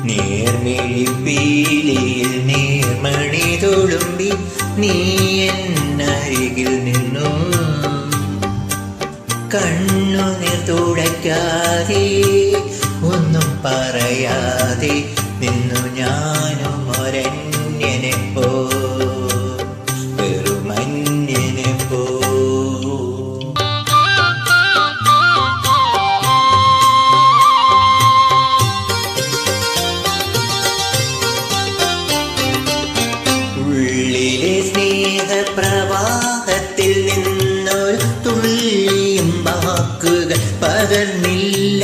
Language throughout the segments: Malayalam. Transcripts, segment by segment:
നേർമിഴിപ്പീലിയിൽ നീർമണി തുളുമ്പി നീ എന്നരികിൽ നിന്നു. കണ്ണുനീർ തുടയ്ക്കാതെ ഒന്നും പറയാതെ നിന്നു ഞാനും ഒരന്യനെ പോ, വെറുമന്യനെ പോ. ഉള്ളിലെ സ്നേഹപ്രവാഹത്തിൽ നിന്നൊരു തുള്ളിയും വാക്കുകൾ പകർന്നില്ല.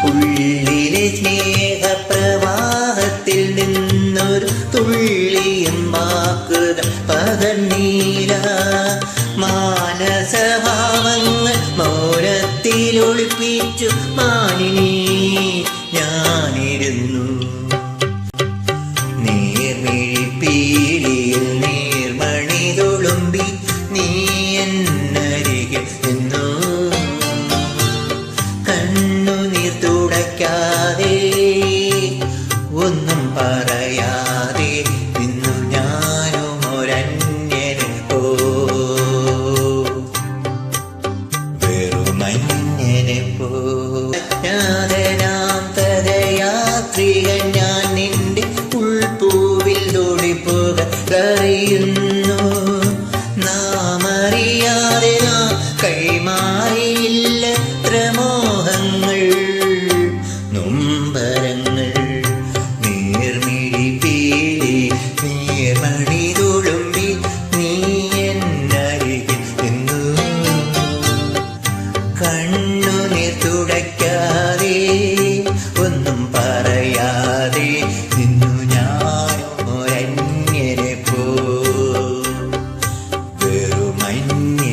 ഉള്ളിലെ സ്നേഹപ്രവാഹത്തിൽ നിന്നൊരു തുള്ളിയും വാക്കുകൾ പകർന്നില്ല. മാനസഭാവങ്ങൾ മൗനത്തിൽ ഒളിപ്പിച്ചു മാനിനി ഞാനിരുന്നു. നീർമിഴിപ്പീലിയിൽ നീർമണി തുളുമ്പി നീ എന്നരികിൽ നിന്നു. കണ്ണുനീർ തുടയ്ക്കാതെ ഒന്നും പറയാതെ നിന്നു ഞാനും ഒരന്യനെ പോ, വെറുമന്യനെ പോ. യാത്രികൻ ഞാൻ നിന്റെ ഉൾപ്പൂവിൽ തോടിപ്പോക കഴിയുന്നു. നാം അറിയാതെ നാം കൈമാറിയില്ല മോഹങ്ങൾ നൊമ്പരങ്ങൾ. നീർമിഴിപ്പീലി നീർമണി തുളുമ്പി നീ എന്നരികിൽ നിന്നു. കണ്ണുനീർ തുടയ്ക്കാതെ ഒന്നും പറയാതെ നിന്നു ഞാനും ഒരന്യനെ പോ, വെറുമന്യ.